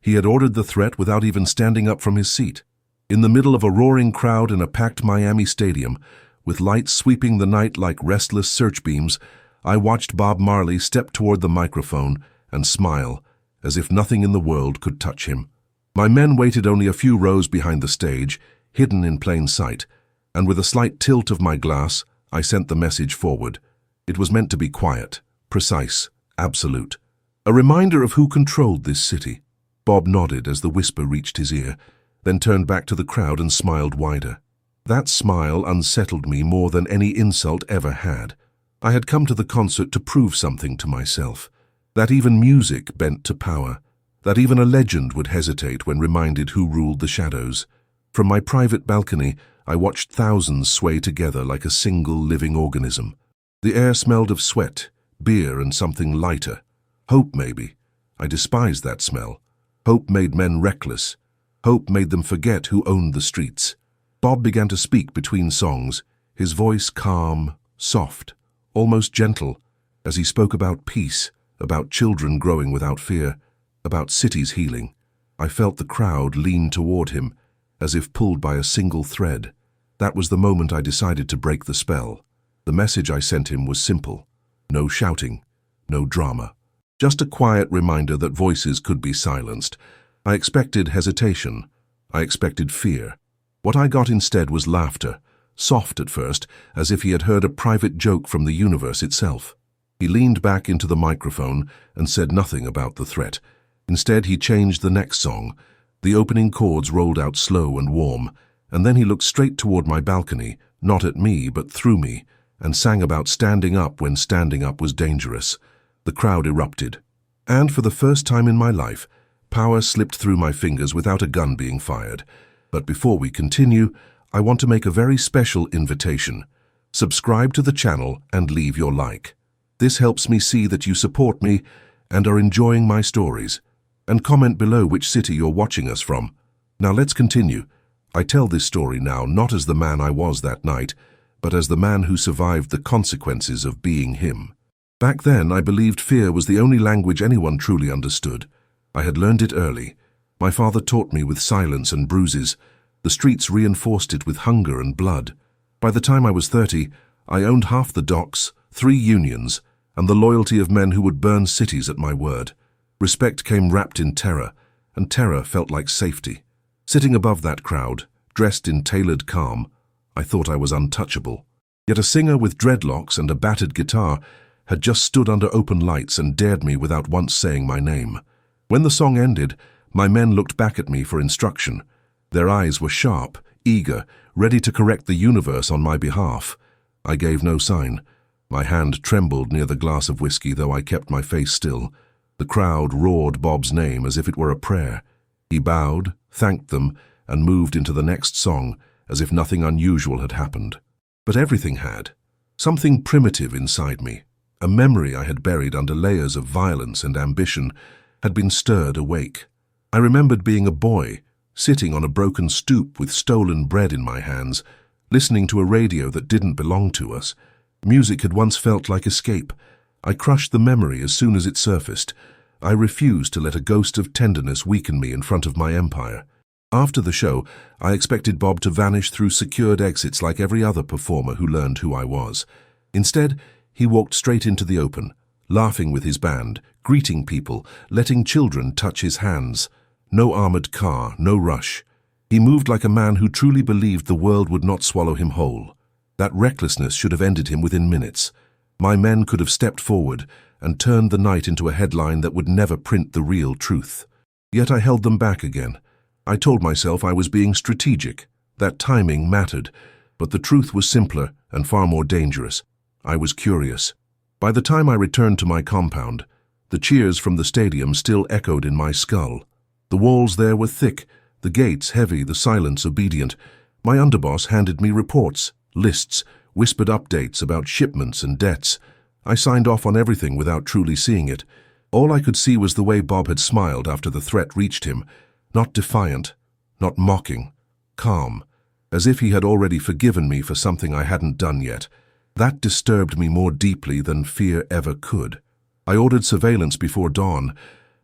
He had ordered the threat without even standing up from his seat. In the middle of a roaring crowd in a packed Miami stadium, with lights sweeping the night like restless searchbeams, I watched Bob Marley step toward the microphone and smile, as if nothing in the world could touch him. My men waited only a few rows behind the stage, hidden in plain sight, and with a slight tilt of my glass, I sent the message forward. It was meant to be quiet, precise, absolute. A reminder of who controlled this city. Bob nodded as the whisper reached his ear, then turned back to the crowd and smiled wider. That smile unsettled me more than any insult ever had. I had come to the concert to prove something to myself, that even music bent to power, that even a legend would hesitate when reminded who ruled the shadows. From my private balcony, I watched thousands sway together like a single living organism. The air smelled of sweat, beer, and something lighter. Hope, maybe. I despised that smell. Hope made men reckless. Hope made them forget who owned the streets. Bob began to speak between songs, his voice calm, soft, almost gentle, as he spoke about peace, about children growing without fear, about cities healing. I felt the crowd lean toward him, as if pulled by a single thread. That was the moment I decided to break the spell. The message I sent him was simple. No shouting, no drama. Just a quiet reminder that voices could be silenced. I expected hesitation. I expected fear. What I got instead was laughter, soft at first, as if he had heard a private joke from the universe itself. He leaned back into the microphone and said nothing about the threat. Instead, he changed the next song. The opening chords rolled out slow and warm, and then he looked straight toward my balcony, not at me, but through me, and sang about standing up when standing up was dangerous. The crowd erupted. And for the first time in my life, power slipped through my fingers without a gun being fired. But before we continue, I want to make a very special invitation. Subscribe to the channel and leave your like. This helps me see that you support me and are enjoying my stories. And comment below which city you're watching us from. Now let's continue. I tell this story now not as the man I was that night, but as the man who survived the consequences of being him. Back then, I believed fear was the only language anyone truly understood. I had learned it early. My father taught me with silence and bruises. The streets reinforced it with hunger and blood. By the time I was 30, I owned half the docks, 3 unions, and the loyalty of men who would burn cities at my word. Respect came wrapped in terror, and terror felt like safety. Sitting above that crowd, dressed in tailored calm, I thought I was untouchable. Yet a singer with dreadlocks and a battered guitar had just stood under open lights and dared me without once saying my name. When the song ended, my men looked back at me for instruction. Their eyes were sharp, eager, ready to correct the universe on my behalf. I gave no sign. My hand trembled near the glass of whiskey, though I kept my face still. The crowd roared Bob's name as if it were a prayer. He bowed, thanked them, and moved into the next song, as if nothing unusual had happened. But everything had. Something primitive inside me, a memory I had buried under layers of violence and ambition, had been stirred awake. I remembered being a boy, sitting on a broken stoop with stolen bread in my hands, listening to a radio that didn't belong to us. Music had once felt like escape. I crushed the memory as soon as it surfaced. I refused to let a ghost of tenderness weaken me in front of my empire. After the show, I expected Bob to vanish through secured exits like every other performer who learned who I was. Instead, he walked straight into the open, laughing with his band, greeting people, letting children touch his hands. No armored car, no rush. He moved like a man who truly believed the world would not swallow him whole. That recklessness should have ended him within minutes. My men could have stepped forward and turned the night into a headline that would never print the real truth. Yet I held them back again. I told myself I was being strategic, that timing mattered, but the truth was simpler and far more dangerous. I was curious. By the time I returned to my compound, the cheers from the stadium still echoed in my skull. The walls there were thick, the gates heavy, the silence obedient. My underboss handed me reports, lists, whispered updates about shipments and debts. I signed off on everything without truly seeing it. All I could see was the way Bob had smiled after the threat reached him. Not defiant, not mocking, calm, as if he had already forgiven me for something I hadn't done yet. That disturbed me more deeply than fear ever could. I ordered surveillance before dawn,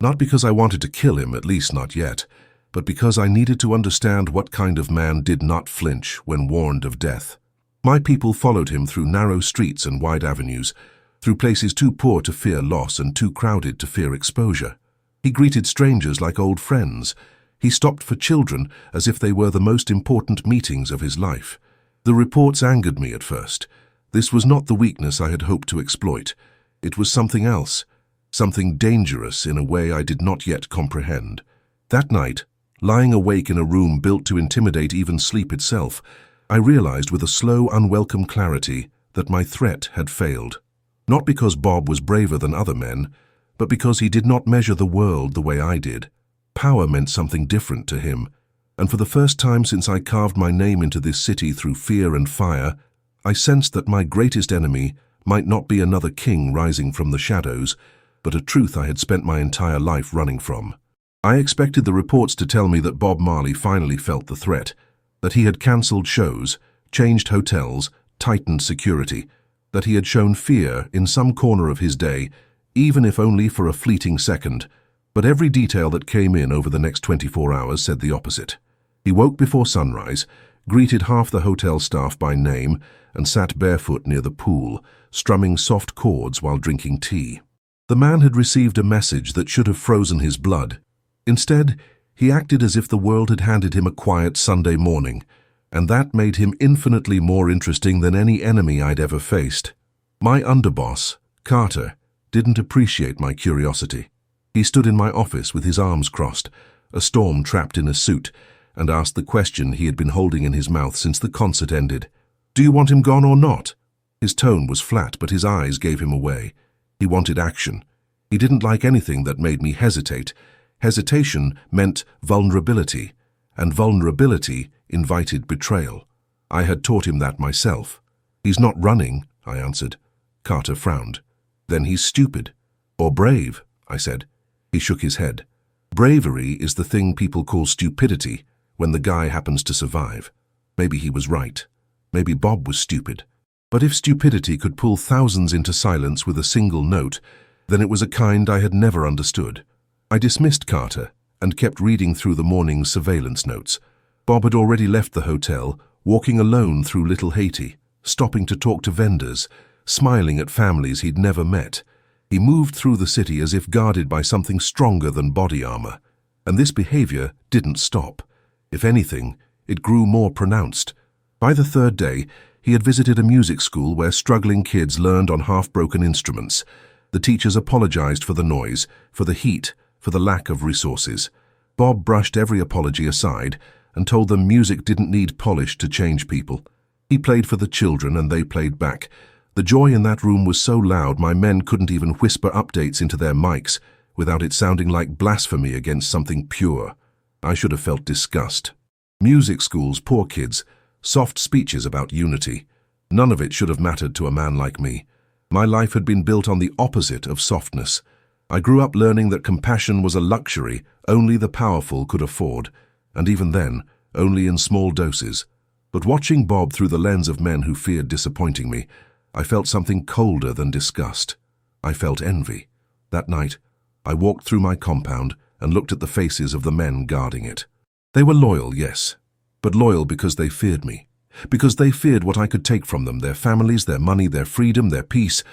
Not because I wanted to kill him, at least not yet, but because I needed to understand what kind of man did not flinch when warned of death. My people followed him through narrow streets and wide avenues, through places too poor to fear loss and too crowded to fear exposure. He greeted strangers like old friends. He stopped for children as if they were the most important meetings of his life. The reports angered me at first. This was not the weakness I had hoped to exploit. It was something else, something dangerous in a way I did not yet comprehend. That night, lying awake in a room built to intimidate even sleep itself, I realized with a slow, unwelcome clarity that my threat had failed. Not because Bob was braver than other men, but because he did not measure the world the way I did. Power meant something different to him, and for the first time since I carved my name into this city through fear and fire, I sensed that my greatest enemy might not be another king rising from the shadows, but a truth I had spent my entire life running from. I expected the reports to tell me that Bob Marley finally felt the threat, that he had cancelled shows, changed hotels, tightened security, that he had shown fear in some corner of his day, even if only for a fleeting second. But every detail that came in over the next 24 hours said the opposite. He woke before sunrise, greeted half the hotel staff by name, and sat barefoot near the pool, strumming soft chords while drinking tea. The man had received a message that should have frozen his blood. Instead, he acted as if the world had handed him a quiet Sunday morning, and that made him infinitely more interesting than any enemy I'd ever faced. My underboss, Carter, didn't appreciate my curiosity. He stood in my office with his arms crossed, a storm trapped in a suit, and asked the question he had been holding in his mouth since the concert ended. "Do you want him gone or not?" His tone was flat, but his eyes gave him away. He wanted action. He didn't like anything that made me hesitate. Hesitation meant vulnerability, and vulnerability invited betrayal. I had taught him that myself. "He's not running," I answered. Carter frowned. "Then he's stupid. Or brave," I said. He shook his head. "Bravery is the thing people call stupidity when the guy happens to survive." Maybe he was right. Maybe Bob was stupid. But if stupidity could pull thousands into silence with a single note, then it was a kind I had never understood. I dismissed Carter and kept reading through the morning's surveillance notes. Bob had already left the hotel, walking alone through Little Haiti, stopping to talk to vendors, smiling at families he'd never met. He moved through the city as if guarded by something stronger than body armor. And this behavior didn't stop. If anything, it grew more pronounced. By the third day, he had visited a music school where struggling kids learned on half-broken instruments. The teachers apologized for the noise, for the heat, for the lack of resources. Bob brushed every apology aside and told them music didn't need polish to change people. He played for the children and they played back. The joy in that room was so loud my men couldn't even whisper updates into their mics without it sounding like blasphemy against something pure. I should have felt disgust. Music schools, poor kids, soft speeches about unity. None of it should have mattered to a man like me. My life had been built on the opposite of softness. I grew up learning that compassion was a luxury only the powerful could afford, and even then, only in small doses. But watching Bob through the lens of men who feared disappointing me, I felt something colder than disgust. I felt envy. That night, I walked through my compound and looked at the faces of the men guarding it. They were loyal, yes, but loyal because they feared me. Because they feared what I could take from them, their families, their money, their freedom, their peace.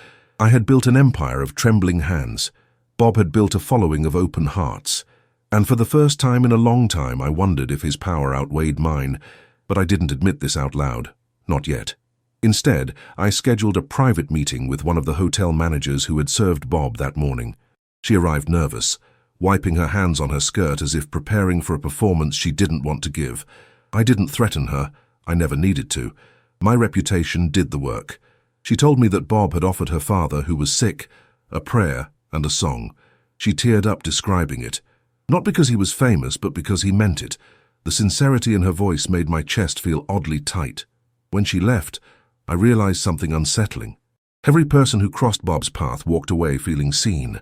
I had built an empire of trembling hands. Bob had built a following of open hearts. And for the first time in a long time, I wondered if his power outweighed mine, but I didn't admit this out loud. Not yet. Instead, I scheduled a private meeting with one of the hotel managers who had served Bob that morning. She arrived nervous, wiping her hands on her skirt as if preparing for a performance she didn't want to give. I didn't threaten her. I never needed to. My reputation did the work. She told me that Bob had offered her father, who was sick, a prayer and a song. She teared up describing it. Not because he was famous, but because he meant it. The sincerity in her voice made my chest feel oddly tight. When she left, I realized something unsettling. Every person who crossed Bob's path walked away feeling seen.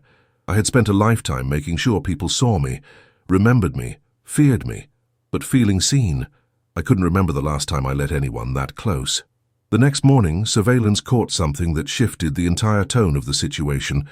I had spent a lifetime making sure people saw me, remembered me, feared me, but feeling seen. I couldn't remember the last time I let anyone that close. The next morning, surveillance caught something that shifted the entire tone of the situation.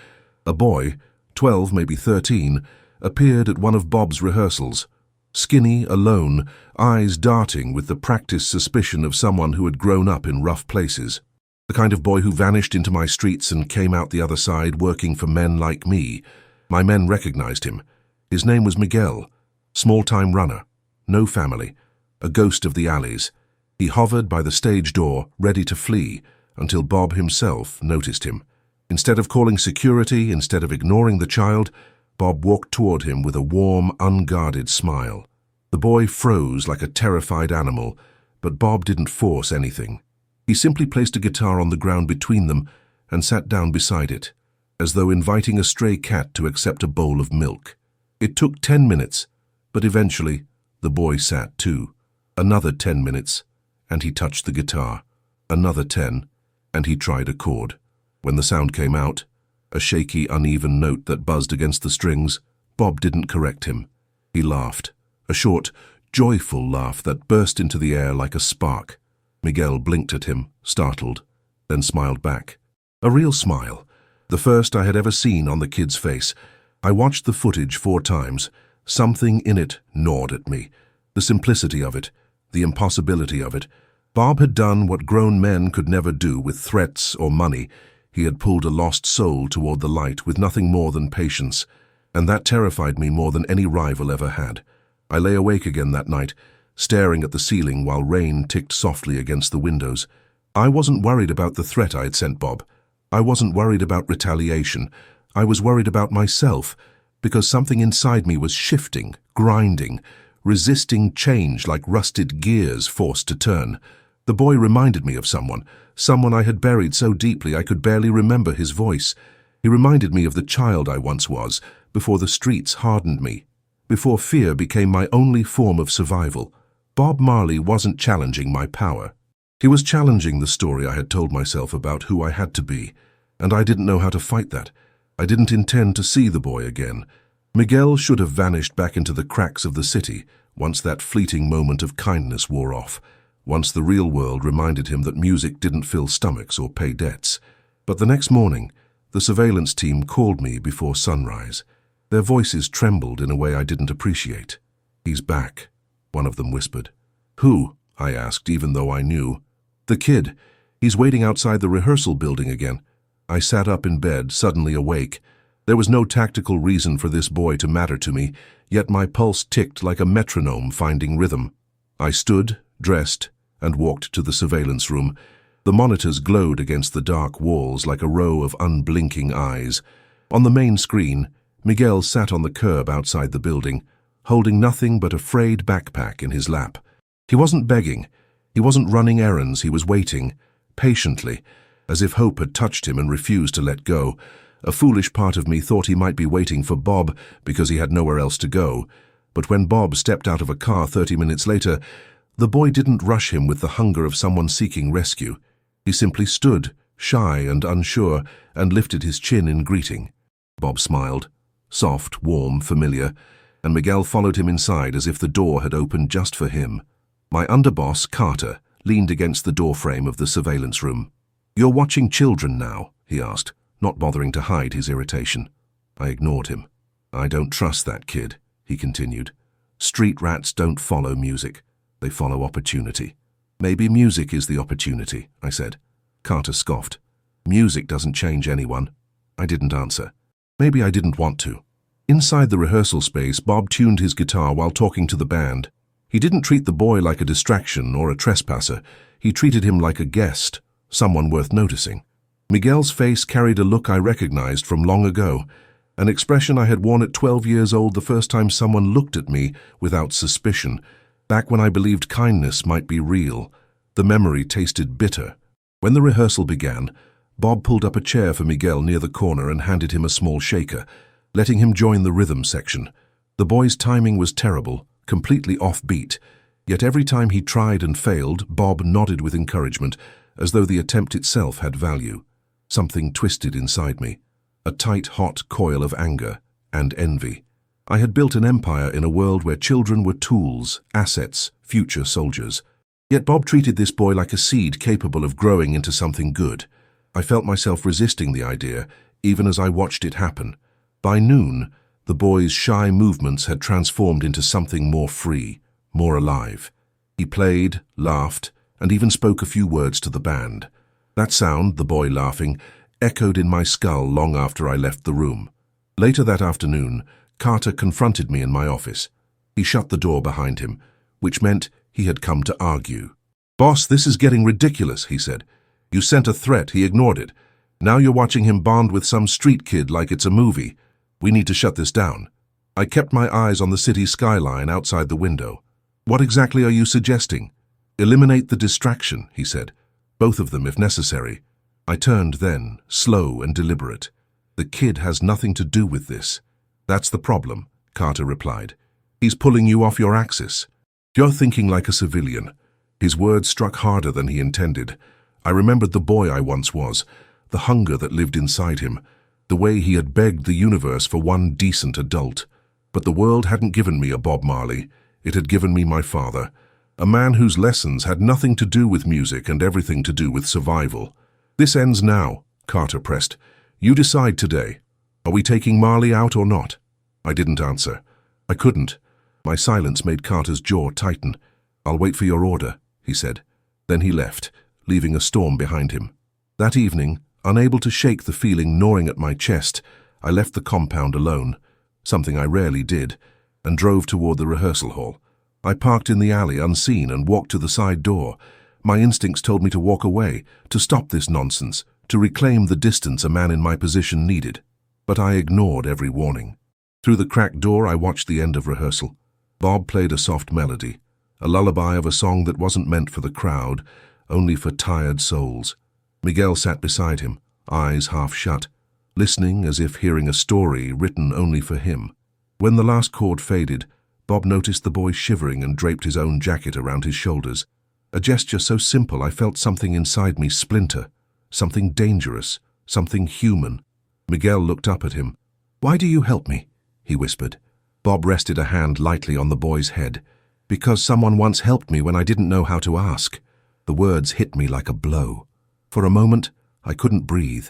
A boy, 12, maybe 13, appeared at one of Bob's rehearsals. Skinny, alone, eyes darting with the practiced suspicion of someone who had grown up in rough places. The kind of boy who vanished into my streets and came out the other side working for men like me. My men recognized him. His name was Miguel, small-time runner, no family, a ghost of the alleys. He hovered by the stage door, ready to flee, until Bob himself noticed him. Instead of calling security, instead of ignoring the child, Bob walked toward him with a warm, unguarded smile. The boy froze like a terrified animal, but Bob didn't force anything. He simply placed a guitar on the ground between them and sat down beside it, as though inviting a stray cat to accept a bowl of milk. It took 10 minutes, but eventually the boy sat too. Another 10 minutes, and he touched the guitar. Another 10, and he tried a chord. When the sound came out, a shaky, uneven note that buzzed against the strings, Bob didn't correct him. He laughed, a short, joyful laugh that burst into the air like a spark. Miguel blinked at him, startled, then smiled back. A real smile, the first I had ever seen on the kid's face. I watched the footage 4 times. Something in it gnawed at me. The simplicity of it, the impossibility of it. Bob had done what grown men could never do with threats or money. He had pulled a lost soul toward the light with nothing more than patience, and that terrified me more than any rival ever had. I lay awake again that night, staring at the ceiling while rain ticked softly against the windows. I wasn't worried about the threat I had sent Bob. I wasn't worried about retaliation. I was worried about myself, because something inside me was shifting, grinding, resisting change like rusted gears forced to turn. The boy reminded me of someone I had buried so deeply I could barely remember his voice. He reminded me of the child I once was, before the streets hardened me, before fear became my only form of survival. Bob Marley wasn't challenging my power. He was challenging the story I had told myself about who I had to be, and I didn't know how to fight that. I didn't intend to see the boy again. Miguel should have vanished back into the cracks of the city once that fleeting moment of kindness wore off, once the real world reminded him that music didn't fill stomachs or pay debts. But the next morning, the surveillance team called me before sunrise. Their voices trembled in a way I didn't appreciate. "He's back," one of them whispered. "Who?" I asked, even though I knew. "The kid. He's waiting outside the rehearsal building again." I sat up in bed, suddenly awake. There was no tactical reason for this boy to matter to me, yet my pulse ticked like a metronome finding rhythm. I stood, dressed, and walked to the surveillance room. The monitors glowed against the dark walls like a row of unblinking eyes. On the main screen, Miguel sat on the curb outside the building, holding nothing but a frayed backpack in his lap. He wasn't begging. He wasn't running errands. He was waiting, patiently, as if hope had touched him and refused to let go. A foolish part of me thought he might be waiting for Bob because he had nowhere else to go. But when Bob stepped out of a car 30 minutes later, the boy didn't rush him with the hunger of someone seeking rescue. He simply stood, shy and unsure, and lifted his chin in greeting. Bob smiled, soft, warm, familiar, and Miguel followed him inside as if the door had opened just for him. My underboss, Carter, leaned against the doorframe of the surveillance room. "You're watching children now?" he asked, not bothering to hide his irritation. I ignored him. "I don't trust that kid," he continued. "Street rats don't follow music. They follow opportunity." "Maybe music is the opportunity," I said. Carter scoffed. "Music doesn't change anyone." I didn't answer. Maybe I didn't want to. Inside the rehearsal space, Bob tuned his guitar while talking to the band. He didn't treat the boy like a distraction or a trespasser. He treated him like a guest, someone worth noticing. Miguel's face carried a look I recognized from long ago, an expression I had worn at 12 years old the first time someone looked at me without suspicion, back when I believed kindness might be real. The memory tasted bitter. When the rehearsal began, Bob pulled up a chair for Miguel near the corner and handed him a small shaker, letting him join the rhythm section. The boy's timing was terrible, completely off-beat, yet every time he tried and failed, Bob nodded with encouragement, as though the attempt itself had value. Something twisted inside me, a tight, hot coil of anger and envy. I had built an empire in a world where children were tools, assets, future soldiers. Yet Bob treated this boy like a seed capable of growing into something good. I felt myself resisting the idea, even as I watched it happen. By noon, The boy's shy movements had transformed into something more free, more alive. He played, laughed, and even spoke a few words to the band. That sound, the boy laughing, echoed in my skull long after I left the room. Later that afternoon, Carter confronted me in my office. He shut the door behind him, which meant he had come to argue. "Boss, this is getting ridiculous," he said. "You sent a threat, he ignored it. Now you're watching him bond with some street kid like it's a movie. We need to shut this down." I kept my eyes on the city skyline outside the window. "What exactly are you suggesting?" "Eliminate the distraction," he said. "Both of them, if necessary." I turned then, slow and deliberate. "The kid has nothing to do with this." "That's the problem," Carter replied. "He's pulling you off your axis. You're thinking like a civilian." His words struck harder than he intended. I remembered the boy I once was, the hunger that lived inside him, the way he had begged the universe for one decent adult. But the world hadn't given me a Bob Marley. It had given me my father, a man whose lessons had nothing to do with music and everything to do with survival. "This ends now," Carter pressed. "You decide today. Are we taking Marley out or not?" I didn't answer. I couldn't. My silence made Carter's jaw tighten. "I'll wait for your order," he said. Then he left, leaving a storm behind him. That evening, unable to shake the feeling gnawing at my chest, I left the compound alone, something I rarely did, and drove toward the rehearsal hall. I parked in the alley unseen and walked to the side door. My instincts told me to walk away, to stop this nonsense, to reclaim the distance a man in my position needed. But I ignored every warning. Through the cracked door, I watched the end of rehearsal. Bob played a soft melody, a lullaby of a song that wasn't meant for the crowd, only for tired souls. Miguel sat beside him, eyes half shut, listening as if hearing a story written only for him. When the last chord faded, Bob noticed the boy shivering and draped his own jacket around his shoulders. A gesture so simple I felt something inside me splinter, something dangerous, something human. Miguel looked up at him. "Why do you help me?" he whispered. Bob rested a hand lightly on the boy's head. "Because someone once helped me when I didn't know how to ask." The words hit me like a blow. For a moment, I couldn't breathe.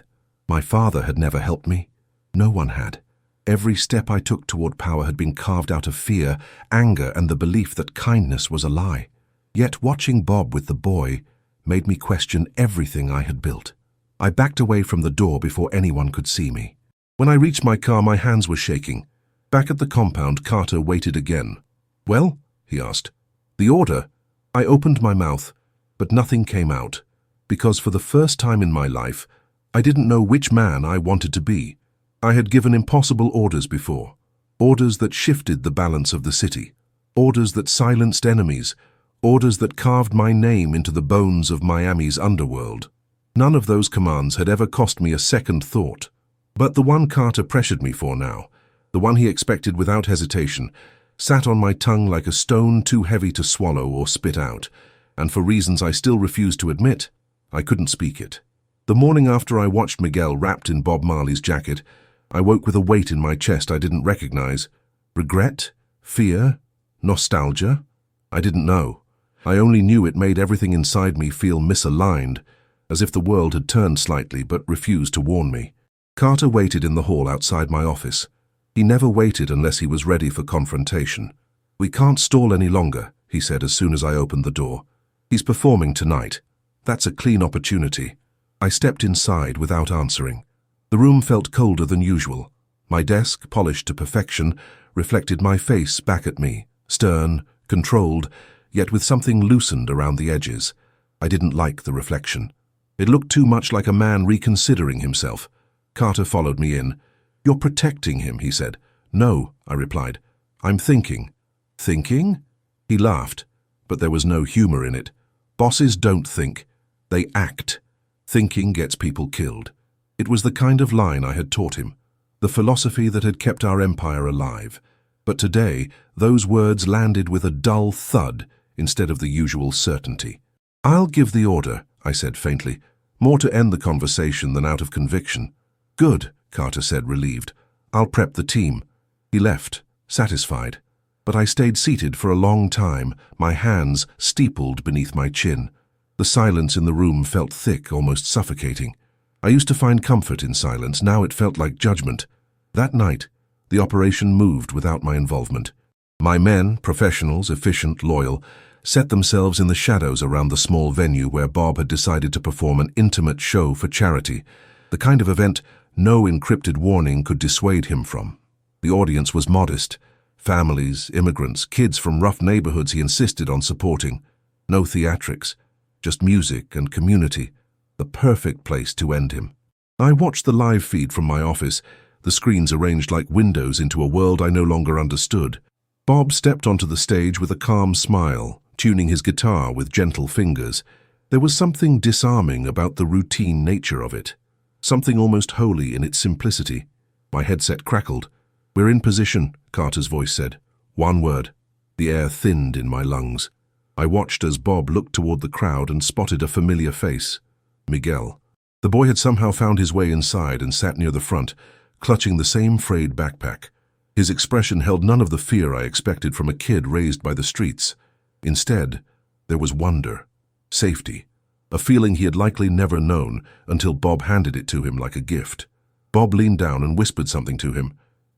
My father had never helped me. No one had. Every step I took toward power had been carved out of fear, anger, and the belief that kindness was a lie. Yet watching Bob with the boy made me question everything I had built. I backed away from the door before anyone could see me. When I reached my car, my hands were shaking. Back at the compound, Carter waited again. "Well?" he asked. "The order?" I opened my mouth, but nothing came out, because for the first time in my life, I didn't know which man I wanted to be. I had given impossible orders before, orders that shifted the balance of the city, orders that silenced enemies, orders that carved my name into the bones of Miami's underworld. None of those commands had ever cost me a second thought. But the one Carter pressured me for now, the one he expected without hesitation, sat on my tongue like a stone too heavy to swallow or spit out, and for reasons I still refused to admit, I couldn't speak it. The morning after I watched Miguel wrapped in Bob Marley's jacket, I woke with a weight in my chest I didn't recognize. Regret? Fear? Nostalgia? I didn't know. I only knew it made everything inside me feel misaligned, as if the world had turned slightly but refused to warn me. Carter waited in the hall outside my office. He never waited unless he was ready for confrontation. "We can't stall any longer," he said as soon as I opened the door. "He's performing tonight. That's a clean opportunity." I stepped inside without answering. The room felt colder than usual. My desk, polished to perfection, reflected my face back at me, stern, controlled, yet with something loosened around the edges. I didn't like the reflection. It looked too much like a man reconsidering himself. Carter followed me in. "You're protecting him," he said. "No," I replied. "I'm thinking." "Thinking?" He laughed, but there was no humor in it. "Bosses don't think. They act. Thinking gets people killed." It was the kind of line I had taught him, the philosophy that had kept our empire alive. But today, those words landed with a dull thud instead of the usual certainty. "I'll give the order," I said faintly, more to end the conversation than out of conviction. "Good," Carter said, relieved. "I'll prep the team." He left, satisfied. But I stayed seated for a long time, my hands steepled beneath my chin. The silence in the room felt thick, almost suffocating. I used to find comfort in silence, now it felt like judgment. That night, The operation moved without my involvement. My men, professionals, efficient, loyal, set themselves in the shadows around the small venue where Bob had decided to perform an intimate show for charity, the kind of event no encrypted warning could dissuade him from. The audience was modest. Families, immigrants, kids from rough neighborhoods he insisted on supporting. No theatrics, just music and community. The perfect place to end him. I watched the live feed from my office, the screens arranged like windows into a world I no longer understood. Bob stepped onto the stage with a calm smile, tuning his guitar with gentle fingers. There was something disarming about the routine nature of it, something almost holy in its simplicity. My headset crackled. "We're in position," Carter's voice said. One word. The air thinned in my lungs. I watched as Bob looked toward the crowd and spotted a familiar face. Miguel. The boy had somehow found his way inside and sat near the front, clutching the same frayed backpack. His expression held none of the fear I expected from a kid raised by the streets. Instead, there was wonder, safety, a feeling he had likely never known until Bob handed it to him like a gift. Bob leaned down and whispered something to him.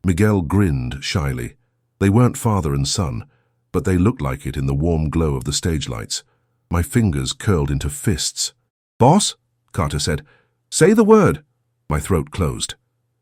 Miguel grinned shyly. They weren't father and son, but they looked like it in the warm glow of the stage lights. My fingers curled into fists. "Boss?" Carter said. "Say the word." My throat closed.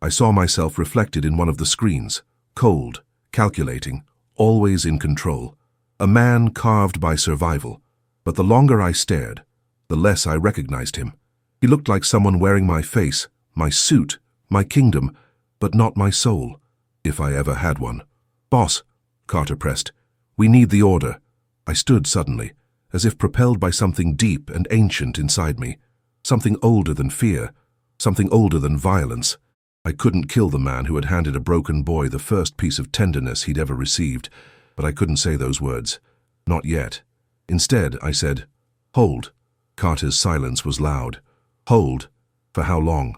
I saw myself reflected in one of the screens, cold, calculating, always in control. A man carved by survival. But the longer I stared, the less I recognized him. He looked like someone wearing my face, my suit, my kingdom, but not my soul, if I ever had one. "Boss," Carter pressed, "we need the order." I stood suddenly, as if propelled by something deep and ancient inside me, something older than fear, something older than violence. I couldn't kill the man who had handed a broken boy the first piece of tenderness he'd ever received, but I couldn't say those words. Not yet. Instead, I said, "Hold." Carter's silence was loud. "Hold? For how long?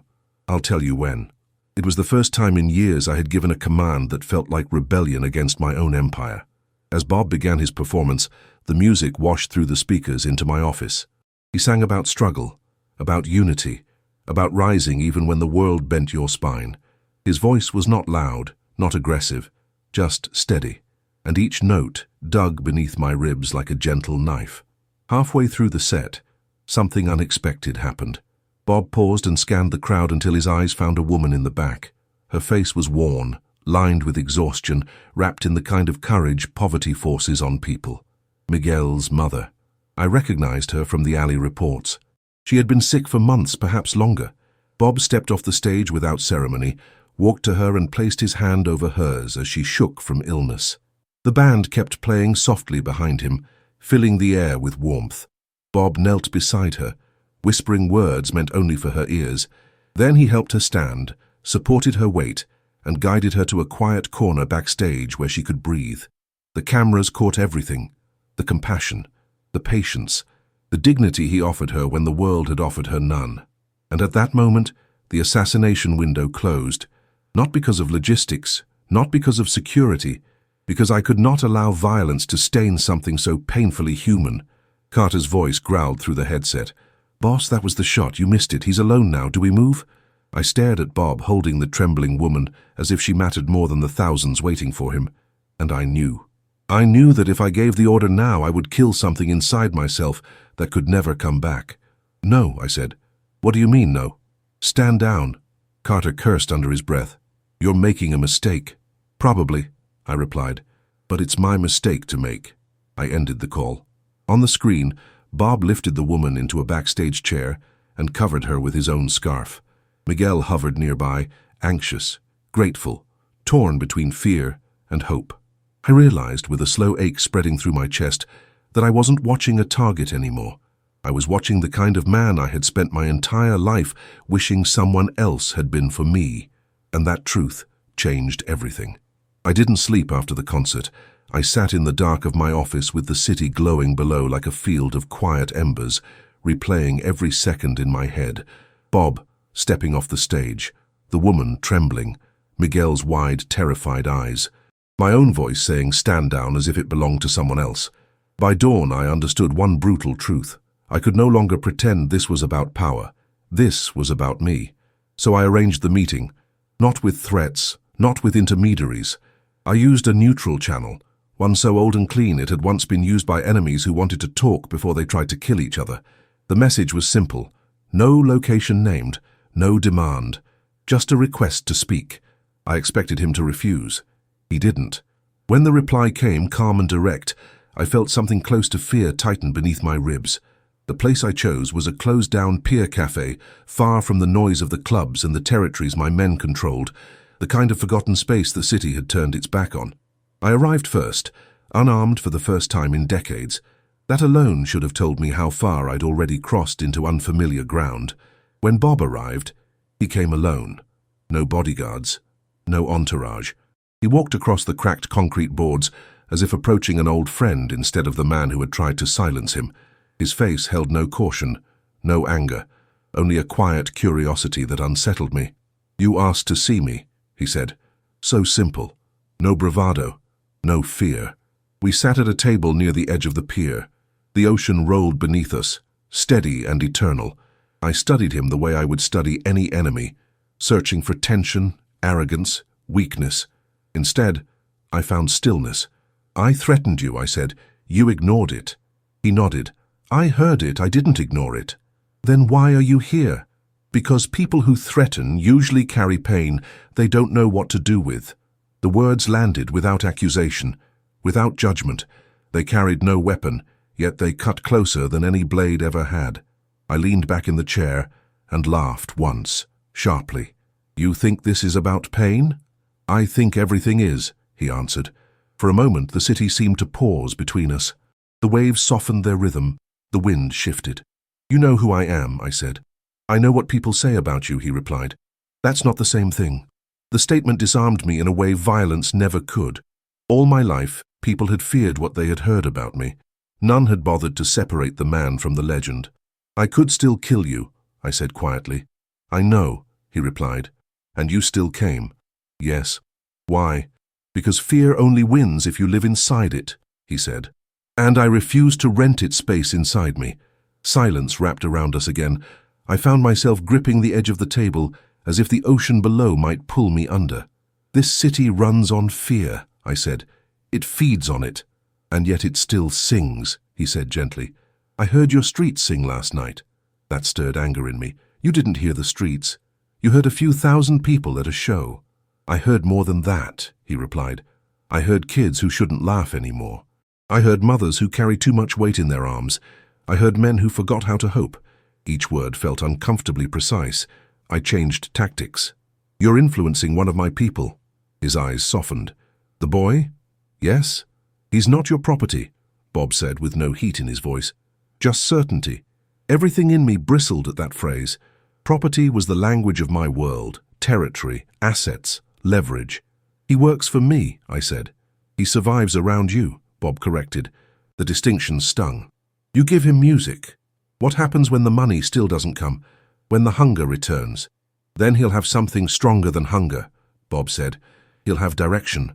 I'll tell you when." It was the first time in years I had given a command that felt like rebellion against my own empire. As Bob began his performance, the music washed through the speakers into my office. He sang about struggle, about unity, about rising even when the world bent your spine. His voice was not loud, not aggressive, just steady, and each note dug beneath my ribs like a gentle knife. Halfway through the set, something unexpected happened. Bob paused and scanned the crowd until his eyes found a woman in the back. Her face was worn, lined with exhaustion, wrapped in the kind of courage poverty forces on people. Miguel's mother. I recognized her from the alley reports. She had been sick for months, perhaps longer. Bob stepped off the stage without ceremony, walked to her and placed his hand over hers as she shook from illness. The band kept playing softly behind him, filling the air with warmth. Bob knelt beside her, whispering words meant only for her ears. Then he helped her stand, supported her weight, and guided her to a quiet corner backstage where she could breathe. The cameras caught everything, the compassion, the patience, the dignity he offered her when the world had offered her none. And at that moment, the assassination window closed, not because of logistics, not because of security, because I could not allow violence to stain something so painfully human. Carter's voice growled through the headset. "Boss, that was the shot. You missed it. He's alone now. Do we move?" I stared at Bob holding the trembling woman as if she mattered more than the thousands waiting for him. And I knew. I knew that if I gave the order now, I would kill something inside myself that could never come back. "No," I said. "What do you mean, no?" "Stand down." Carter cursed under his breath. "You're making a mistake." "Probably," I replied, "but it's my mistake to make." I ended the call. On the screen, Bob lifted the woman into a backstage chair and covered her with his own scarf. Miguel hovered nearby, anxious, grateful, torn between fear and hope. I realized, with a slow ache spreading through my chest, that I wasn't watching a target anymore. I was watching the kind of man I had spent my entire life wishing someone else had been for me, and that truth changed everything. I didn't sleep after the concert. I sat in the dark of my office with the city glowing below like a field of quiet embers, replaying every second in my head. Bob stepping off the stage, the woman trembling, Miguel's wide, terrified eyes. My own voice saying "stand down" as if it belonged to someone else. By dawn, I understood one brutal truth. I could no longer pretend this was about power. This was about me. So I arranged the meeting, not with threats, not with intermediaries. I used a neutral channel, one so old and clean it had once been used by enemies who wanted to talk before they tried to kill each other. The message was simple. No location named, no demand, just a request to speak. I expected him to refuse. He didn't. When the reply came, calm and direct, I felt something close to fear tighten beneath my ribs. The place I chose was a closed-down pier cafe, far from the noise of the clubs and the territories my men controlled, the kind of forgotten space the city had turned its back on. I arrived first, unarmed for the first time in decades. That alone should have told me how far I'd already crossed into unfamiliar ground. When Bob arrived, he came alone. No bodyguards, no entourage. He walked across the cracked concrete boards as if approaching an old friend instead of the man who had tried to silence him. His face held no caution, no anger, only a quiet curiosity that unsettled me. "You asked to see me," he said. So simple. No bravado, no fear. We sat at a table near the edge of the pier. The ocean rolled beneath us, steady and eternal. I studied him the way I would study any enemy, searching for tension, arrogance, weakness. Instead, I found stillness. "I threatened you," I said. "You ignored it." He nodded. "I heard it, I didn't ignore it." "Then why are you here?" "Because people who threaten usually carry pain they don't know what to do with." The words landed without accusation, without judgment. They carried no weapon, yet they cut closer than any blade ever had. I leaned back in the chair and laughed once, sharply. "You think this is about pain?" "I think everything is," he answered. For a moment the city seemed to pause between us. The waves softened their rhythm. The wind shifted. "You know who I am," I said. "I know what people say about you," he replied. "That's not the same thing." The statement disarmed me in a way violence never could. All my life, people had feared what they had heard about me. None had bothered to separate the man from the legend. "I could still kill you," I said quietly. "I know," he replied. "And you still came." "Yes." "Why?" "Because fear only wins if you live inside it," he said. "And I refuse to rent its space inside me." Silence wrapped around us again. I found myself gripping the edge of the table as if the ocean below might pull me under. "This city runs on fear," I said. "It feeds on it. And yet it still sings," he said gently. "I heard your streets sing last night." That stirred anger in me. "You didn't hear the streets. You heard a few thousand people at a show." "I heard more than that," he replied. "I heard kids who shouldn't laugh anymore. I heard mothers who carry too much weight in their arms. I heard men who forgot how to hope." Each word felt uncomfortably precise. I changed tactics. "You're influencing one of my people." His eyes softened. "The boy?" "Yes." "He's not your property," Bob said with no heat in his voice. "Just certainty." Everything in me bristled at that phrase. Property was the language of my world. Territory, assets, leverage. "He works for me," I said. "He survives around you," Bob corrected. The distinction stung. "You give him music. What happens when the money still doesn't come? When the hunger returns?" "Then he'll have something stronger than hunger," Bob said. "He'll have direction."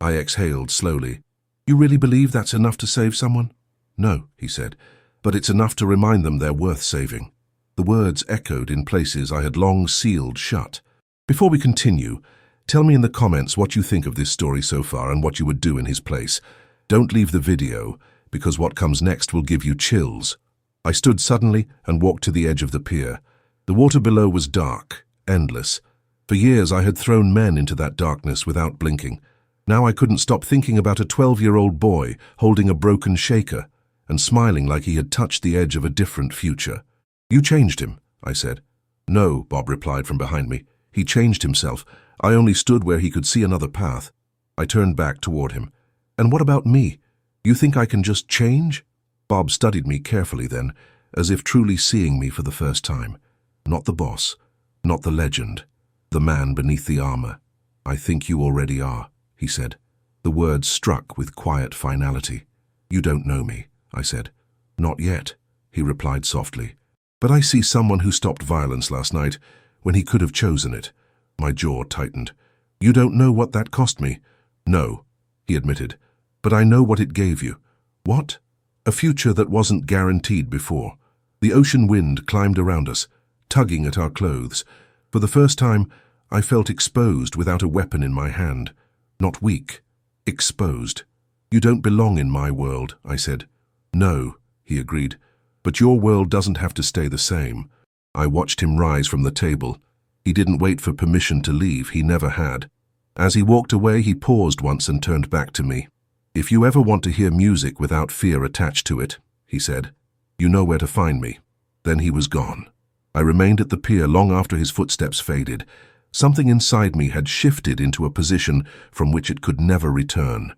I exhaled slowly. "You really believe that's enough to save someone?" "No," he said, "but it's enough to remind them they're worth saving." The words echoed in places I had long sealed shut. "Before we continue, tell me in the comments what you think of this story so far and what you would do in his place. Don't leave the video, because what comes next will give you chills." I stood suddenly and walked to the edge of the pier. The water below was dark, endless. For years I had thrown men into that darkness without blinking. Now I couldn't stop thinking about a 12-year-old boy holding a broken shaker and smiling like he had touched the edge of a different future. "You changed him," I said. "No," Bob replied from behind me. "He changed himself. I only stood where he could see another path." I turned back toward him. "And what about me? You think I can just change?" Bob studied me carefully then, as if truly seeing me for the first time. "Not the boss, not the legend, the man beneath the armor. I think you already are," he said. The words struck with quiet finality. "You don't know me," I said. "Not yet," he replied softly. "But I see someone who stopped violence last night when he could have chosen it." My jaw tightened. "You don't know what that cost me?" "No," he admitted. "But I know what it gave you." "What?" "A future that wasn't guaranteed before." The ocean wind climbed around us, tugging at our clothes. For the first time, I felt exposed without a weapon in my hand. Not weak. Exposed. "You don't belong in my world," I said. "No," he agreed, "but your world doesn't have to stay the same." I watched him rise from the table. He didn't wait for permission to leave, he never had. As he walked away, he paused once and turned back to me. "If you ever want to hear music without fear attached to it," he said, "you know where to find me." Then he was gone. I remained at the pier long after his footsteps faded. Something inside me had shifted into a position from which it could never return.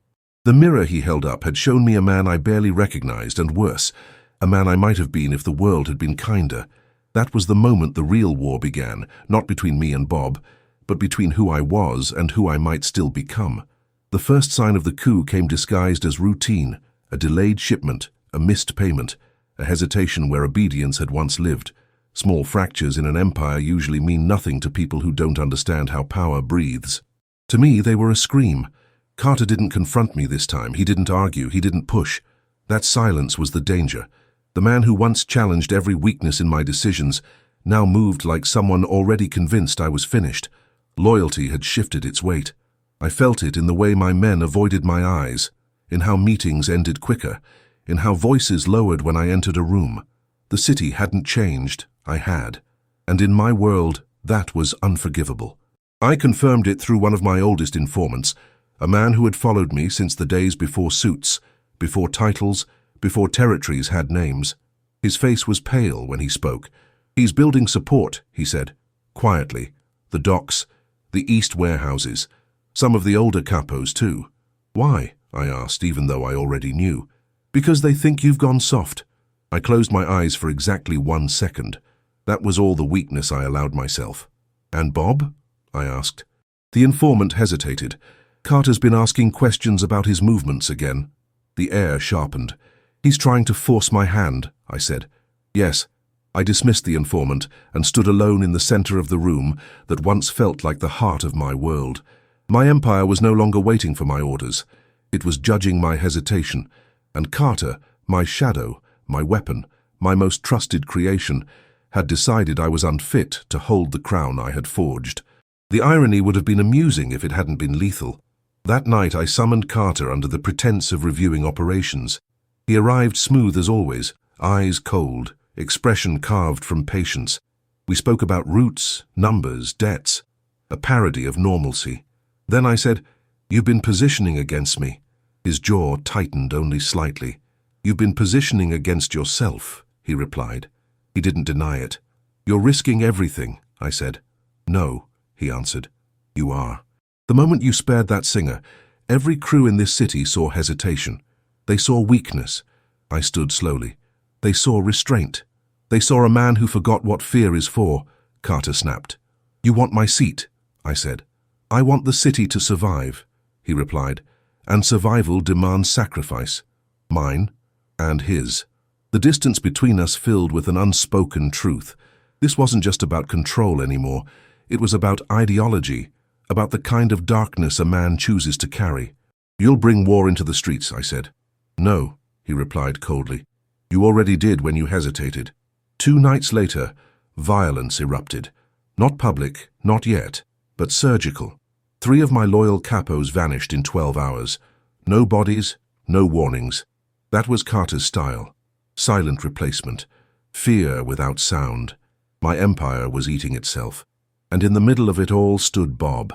The mirror he held up had shown me a man I barely recognized, and worse, a man I might have been if the world had been kinder. That was the moment the real war began, not between me and Bob, but between who I was and who I might still become. The first sign of the coup came disguised as routine, a delayed shipment, a missed payment, a hesitation where obedience had once lived. Small fractures in an empire usually mean nothing to people who don't understand how power breathes. To me, they were a scream. Carter didn't confront me this time. He didn't argue. He didn't push. That silence was the danger. The man who once challenged every weakness in my decisions now moved like someone already convinced I was finished. Loyalty had shifted its weight. I felt it in the way my men avoided my eyes, in how meetings ended quicker, in how voices lowered when I entered a room. The city hadn't changed. I had. And in my world, that was unforgivable. I confirmed it through one of my oldest informants, a man who had followed me since the days before suits, before titles, before territories had names. His face was pale when he spoke. "He's building support," he said, quietly. "The docks, the east warehouses, some of the older capos too." "Why?" I asked, even though I already knew. "Because they think you've gone soft." I closed my eyes for exactly 1 second. That was all the weakness I allowed myself. "And Bob?" I asked. The informant hesitated. "Carter's been asking questions about his movements again." The air sharpened. "He's trying to force my hand," I said. "Yes." I dismissed the informant and stood alone in the center of the room that once felt like the heart of my world. My empire was no longer waiting for my orders. It was judging my hesitation. And Carter, my shadow, my weapon, my most trusted creation, had decided I was unfit to hold the crown I had forged. The irony would have been amusing if it hadn't been lethal. That night I summoned Carter under the pretense of reviewing operations. He arrived smooth as always, eyes cold, expression carved from patience. We spoke about routes, numbers, debts, a parody of normalcy. Then I said, "You've been positioning against me." His jaw tightened only slightly. "You've been positioning against yourself," he replied. He didn't deny it. "You're risking everything," I said. "No," he answered. "You are." The moment you spared that singer, every crew in this city saw hesitation. They saw weakness. I stood slowly. They saw restraint. They saw a man who forgot what fear is for. Carter snapped. "You want my seat," I said. "I want the city to survive," he replied, "and survival demands sacrifice. Mine and his." The distance between us filled with an unspoken truth. This wasn't just about control anymore. It was about ideology, about the kind of darkness a man chooses to carry. "You'll bring war into the streets," I said. "No," he replied coldly. "You already did when you hesitated." 2 nights later, violence erupted. Not public, not yet, but surgical. 3 of my loyal capos vanished in 12 hours. No bodies, no warnings. That was Carter's style. Silent replacement. Fear without sound. My empire was eating itself. And in the middle of it all stood Bob,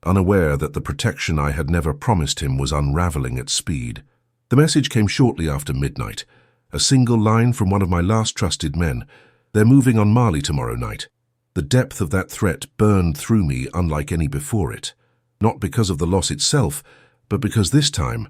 unaware that the protection I had never promised him was unraveling at speed. The message came shortly after midnight. A single line from one of my last trusted men. "They're moving on Marley tomorrow night." The depth of that threat burned through me unlike any before it. Not because of the loss itself, but because this time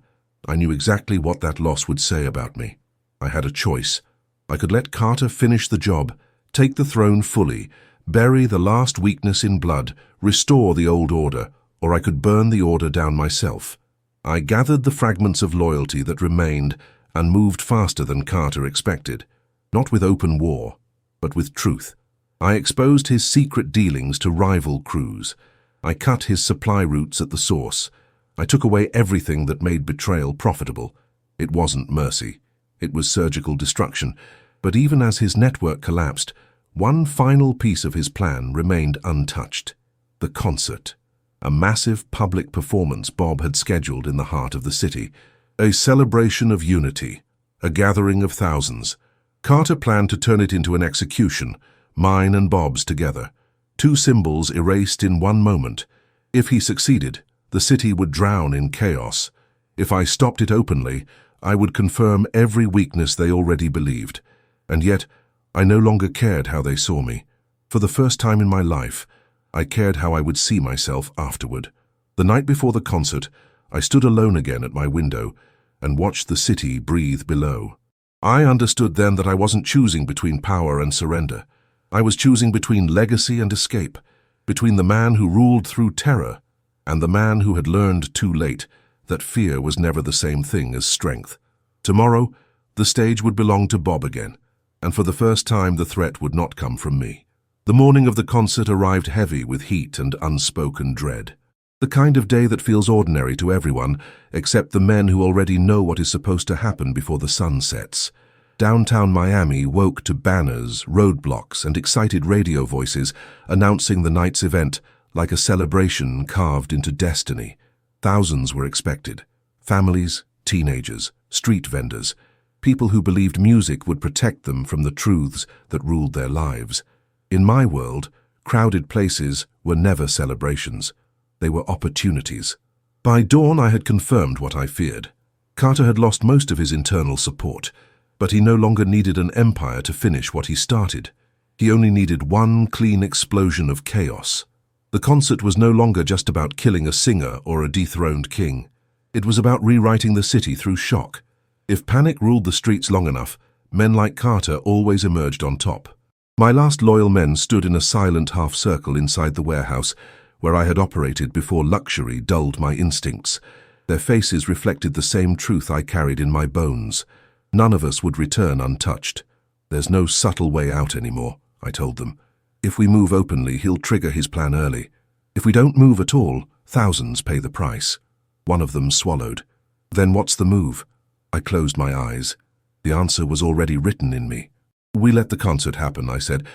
I knew exactly what that loss would say about me. I had a choice. I could let Carter finish the job, take the throne fully, bury the last weakness in blood, restore the old order, or I could burn the order down myself. I gathered the fragments of loyalty that remained and moved faster than Carter expected, not with open war, but with truth. I exposed his secret dealings to rival crews. I cut his supply routes at the source. I took away everything that made betrayal profitable. It wasn't mercy. It was surgical destruction. But even as his network collapsed, one final piece of his plan remained untouched. The concert. A massive public performance Bob had scheduled in the heart of the city. A celebration of unity. A gathering of thousands. Carter planned to turn it into an execution, mine and Bob's together. Two symbols erased in one moment. If he succeeded, the city would drown in chaos. If I stopped it openly, I would confirm every weakness they already believed. And yet, I no longer cared how they saw me. For the first time in my life, I cared how I would see myself afterward. The night before the concert, I stood alone again at my window and watched the city breathe below. I understood then that I wasn't choosing between power and surrender. I was choosing between legacy and escape, between the man who ruled through terror and the man who had learned too late that fear was never the same thing as strength. Tomorrow, the stage would belong to Bob again, and for the first time the threat would not come from me. The morning of the concert arrived heavy with heat and unspoken dread. The kind of day that feels ordinary to everyone, except the men who already know what is supposed to happen before the sun sets. Downtown Miami woke to banners, roadblocks, and excited radio voices announcing the night's event like a celebration carved into destiny. Thousands were expected. Families, teenagers, street vendors, people who believed music would protect them from the truths that ruled their lives. In my world, crowded places were never celebrations. They were opportunities. By dawn, I had confirmed what I feared. Carter had lost most of his internal support, but he no longer needed an empire to finish what he started. He only needed one clean explosion of chaos. The concert was no longer just about killing a singer or a dethroned king. It was about rewriting the city through shock. If panic ruled the streets long enough, men like Carter always emerged on top. My last loyal men stood in a silent half-circle inside the warehouse where I had operated before luxury dulled my instincts. Their faces reflected the same truth I carried in my bones. None of us would return untouched. There's no subtle way out anymore, I told them. If we move openly, he'll trigger his plan early. If we don't move at all, thousands pay the price. One of them swallowed. Then what's the move? I closed my eyes. The answer was already written in me. We let the concert happen, I said,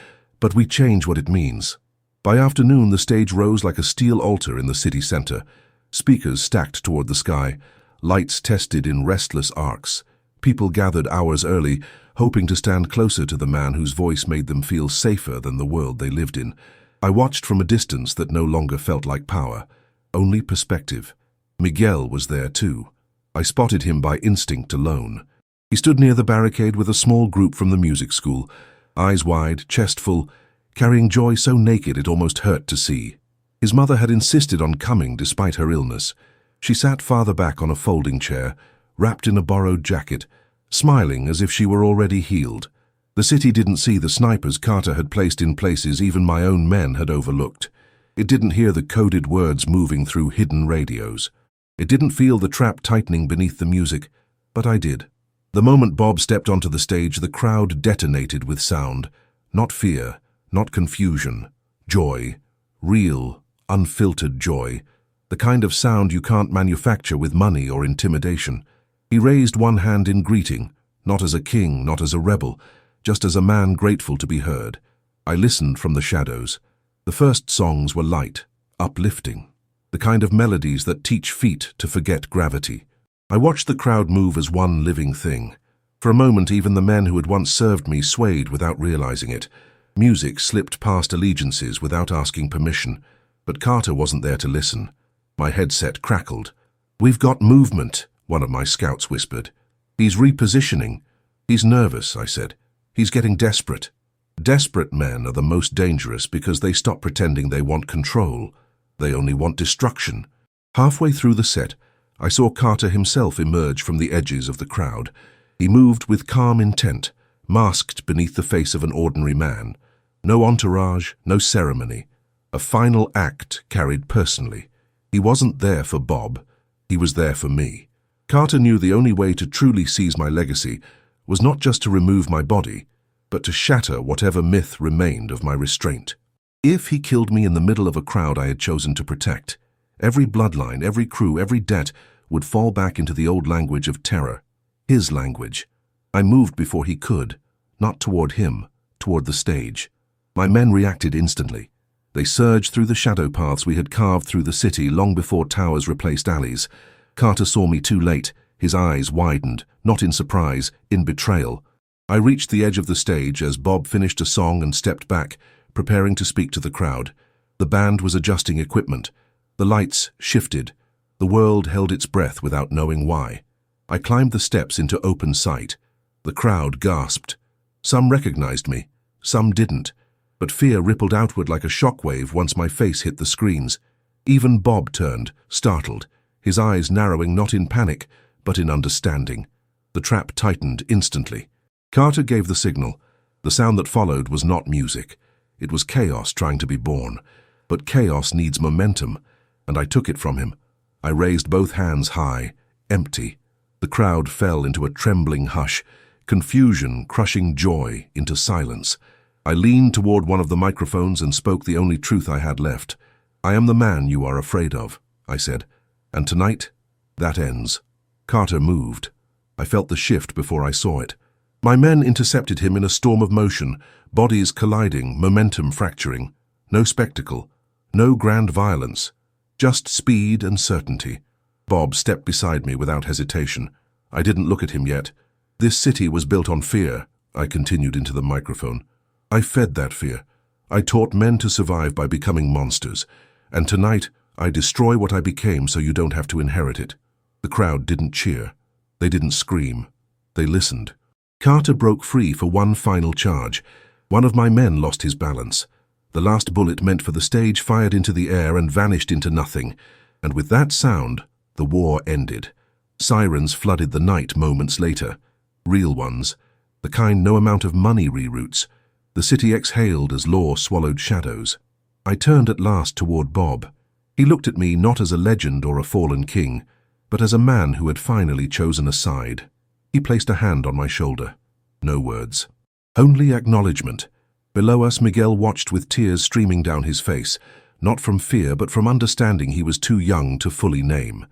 but we change what it means. By afternoon, the stage rose like a steel altar in the city center. Speakers stacked toward the sky, lights tested in restless arcs. People gathered hours early, hoping to stand closer to the man whose voice made them feel safer than the world they lived in. I watched from a distance that no longer felt like power, only perspective. Miguel was there too. I spotted him by instinct alone. He stood near the barricade with a small group from the music school, eyes wide, chest full, carrying joy so naked it almost hurt to see. His mother had insisted on coming despite her illness. She sat farther back on a folding chair, wrapped in a borrowed jacket, smiling as if she were already healed. The city didn't see the snipers Carter had placed in places even my own men had overlooked. It didn't hear the coded words moving through hidden radios. It didn't feel the trap tightening beneath the music, but I did. The moment Bob stepped onto the stage, the crowd detonated with sound. Not fear, not confusion. Joy. Real, unfiltered joy. The kind of sound you can't manufacture with money or intimidation. He raised one hand in greeting, not as a king, not as a rebel, just as a man grateful to be heard. I listened from the shadows. The first songs were light, uplifting, the kind of melodies that teach feet to forget gravity. I watched the crowd move as one living thing. For a moment, even the men who had once served me swayed without realizing it. Music slipped past allegiances without asking permission, but Carter wasn't there to listen. My headset crackled. "We've got movement," one of my scouts whispered. "He's repositioning." "He's nervous," I said. "He's getting desperate." Desperate men are the most dangerous because they stop pretending they want control. They only want destruction. Halfway through the set, I saw Carter himself emerge from the edges of the crowd. He moved with calm intent, masked beneath the face of an ordinary man. No entourage, no ceremony. A final act carried personally. He wasn't there for Bob. He was there for me. Carter knew the only way to truly seize my legacy was not just to remove my body, but to shatter whatever myth remained of my restraint. If he killed me in the middle of a crowd I had chosen to protect, every bloodline, every crew, every debt would fall back into the old language of terror. His language. I moved before he could, not toward him, toward the stage. My men reacted instantly. They surged through the shadow paths we had carved through the city long before towers replaced alleys. Carter saw me too late. His eyes widened, not in surprise, in betrayal. I reached the edge of the stage as Bob finished a song and stepped back, preparing to speak to the crowd. The band was adjusting equipment. The lights shifted. The world held its breath without knowing why. I climbed the steps into open sight. The crowd gasped. Some recognized me, some didn't, but fear rippled outward like a shockwave once my face hit the screens. Even Bob turned, startled, his eyes narrowing not in panic, but in understanding. The trap tightened instantly. Carter gave the signal. The sound that followed was not music. It was chaos trying to be born. But chaos needs momentum, and I took it from him. I raised both hands high, empty. The crowd fell into a trembling hush, confusion crushing joy into silence. I leaned toward one of the microphones and spoke the only truth I had left. "I am the man you are afraid of," I said. "And tonight, that ends." Carter moved. I felt the shift before I saw it. My men intercepted him in a storm of motion, bodies colliding, momentum fracturing. No spectacle, no grand violence, just speed and certainty. Bob stepped beside me without hesitation. I didn't look at him yet. "This city was built on fear," I continued into the microphone. "I fed that fear. I taught men to survive by becoming monsters. And tonight, I destroy what I became so you don't have to inherit it." The crowd didn't cheer. They didn't scream. They listened. Carter broke free for one final charge. One of my men lost his balance. The last bullet meant for the stage fired into the air and vanished into nothing. And with that sound, the war ended. Sirens flooded the night moments later. Real ones. The kind no amount of money reroutes. The city exhaled as law swallowed shadows. I turned at last toward Bob. He looked at me not as a legend or a fallen king, but as a man who had finally chosen a side. He placed a hand on my shoulder. No words. Only acknowledgement. Below us, Miguel watched with tears streaming down his face, not from fear but from understanding he was too young to fully name.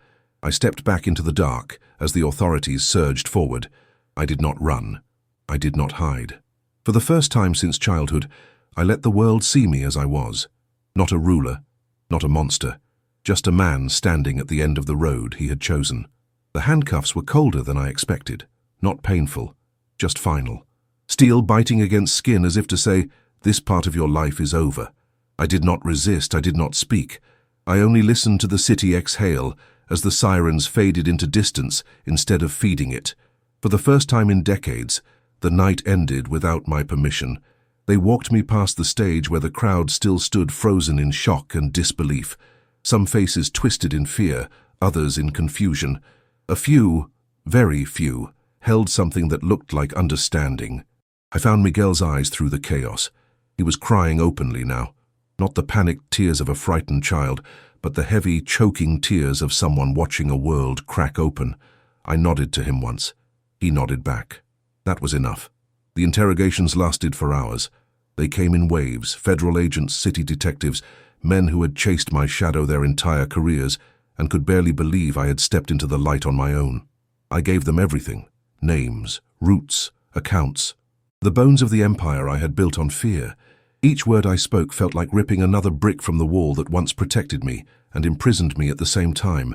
I stepped back into the dark as the authorities surged forward. I did not run. I did not hide. For the first time since childhood, I let the world see me as I was. Not a ruler, not a monster, just a man standing at the end of the road he had chosen. The handcuffs were colder than I expected, not painful, just final. Steel biting against skin as if to say, "This part of your life is over." I did not resist, I did not speak. I only listened to the city exhale as the sirens faded into distance instead of feeding it. For the first time in decades, the night ended without my permission. They walked me past the stage where the crowd still stood frozen in shock and disbelief. Some faces twisted in fear, others in confusion. A few, very few, held something that looked like understanding. I found Miguel's eyes through the chaos. He was crying openly now. Not the panicked tears of a frightened child, but the heavy, choking tears of someone watching a world crack open. I nodded to him once. He nodded back. That was enough. The interrogations lasted for hours. They came in waves, federal agents, city detectives, men who had chased my shadow their entire careers and could barely believe I had stepped into the light on my own. I gave them everything. Names, routes, accounts. The bones of the empire I had built on fear. Each word I spoke felt like ripping another brick from the wall that once protected me and imprisoned me at the same time.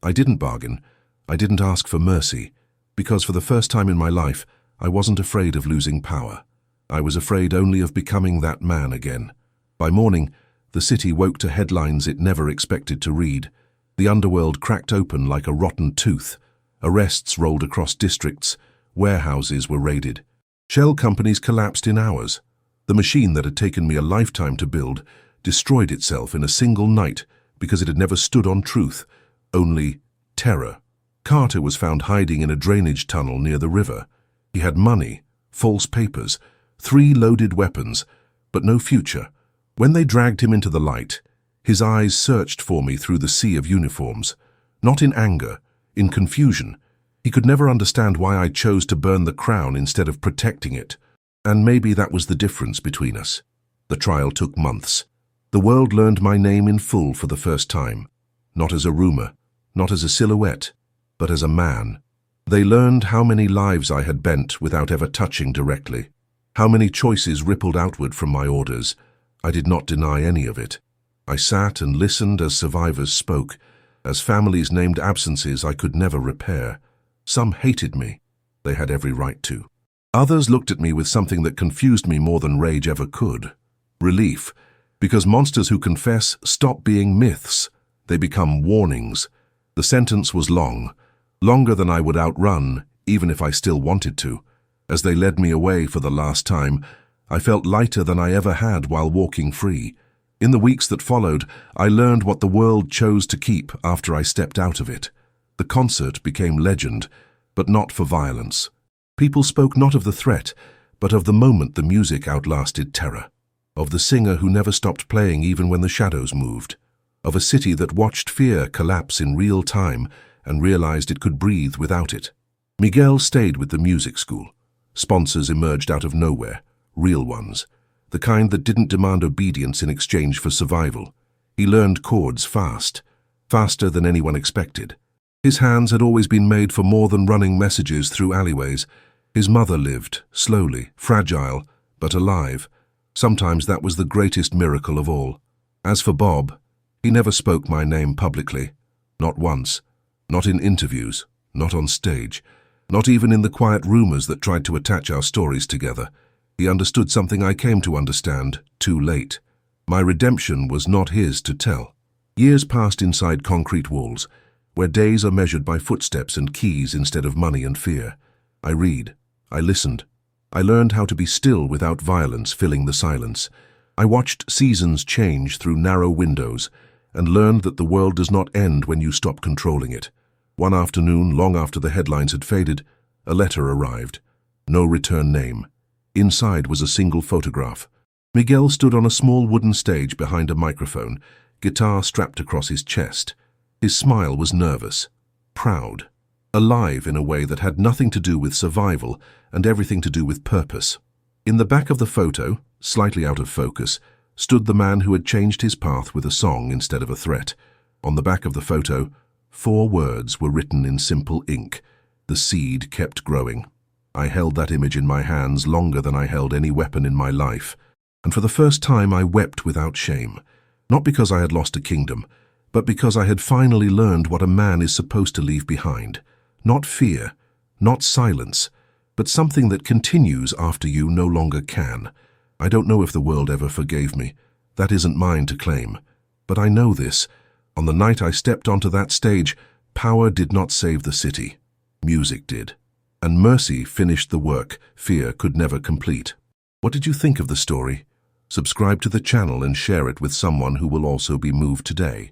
I didn't bargain. I didn't ask for mercy, because for the first time in my life, I wasn't afraid of losing power. I was afraid only of becoming that man again. By morning, the city woke to headlines it never expected to read. The underworld cracked open like a rotten tooth. Arrests rolled across districts. Warehouses were raided. Shell companies collapsed in hours. The machine that had taken me a lifetime to build destroyed itself in a single night because it had never stood on truth, only terror. Carter was found hiding in a drainage tunnel near the river. He had money, false papers, 3 loaded weapons, but no future. When they dragged him into the light, his eyes searched for me through the sea of uniforms. Not in anger, in confusion. He could never understand why I chose to burn the crown instead of protecting it. And maybe that was the difference between us. The trial took months. The world learned my name in full for the first time. Not as a rumor, not as a silhouette, but as a man. They learned how many lives I had bent without ever touching directly. How many choices rippled outward from my orders. I did not deny any of it. I sat and listened as survivors spoke, as families named absences I could never repair. Some hated me. They had every right to. Others looked at me with something that confused me more than rage ever could. Relief, because monsters who confess stop being myths. They become warnings. The sentence was long, longer than I would outrun, even if I still wanted to. As they led me away for the last time, I felt lighter than I ever had while walking free. In the weeks that followed, I learned what the world chose to keep after I stepped out of it. The concert became legend, but not for violence. People spoke not of the threat, but of the moment the music outlasted terror. Of the singer who never stopped playing even when the shadows moved. Of a city that watched fear collapse in real time and realized it could breathe without it. Miguel stayed with the music school. Sponsors emerged out of nowhere, real ones. The kind that didn't demand obedience in exchange for survival. He learned chords fast, faster than anyone expected. His hands had always been made for more than running messages through alleyways. His mother lived, slowly, fragile, but alive. Sometimes that was the greatest miracle of all. As for Bob, he never spoke my name publicly. Not once. Not in interviews. Not on stage. Not even in the quiet rumors that tried to attach our stories together. He understood something I came to understand too late. My redemption was not his to tell. Years passed inside concrete walls, where days are measured by footsteps and keys instead of money and fear. I read. I listened. I learned how to be still without violence filling the silence. I watched seasons change through narrow windows and learned that the world does not end when you stop controlling it. One afternoon, long after the headlines had faded, a letter arrived. No return name. Inside was a single photograph. Miguel stood on a small wooden stage behind a microphone, guitar strapped across his chest. His smile was nervous, proud, alive in a way that had nothing to do with survival and everything to do with purpose. In the back of the photo, slightly out of focus, stood the man who had changed his path with a song instead of a threat. On the back of the photo, 4 words were written in simple ink. The seed kept growing. I held that image in my hands longer than I held any weapon in my life, and for the first time I wept without shame, not because I had lost a kingdom, but because I had finally learned what a man is supposed to leave behind. Not fear, not silence, but something that continues after you no longer can. I don't know if the world ever forgave me. That isn't mine to claim. But I know this. On the night I stepped onto that stage, power did not save the city. Music did. And mercy finished the work fear could never complete. What did you think of the story? Subscribe to the channel and share it with someone who will also be moved today.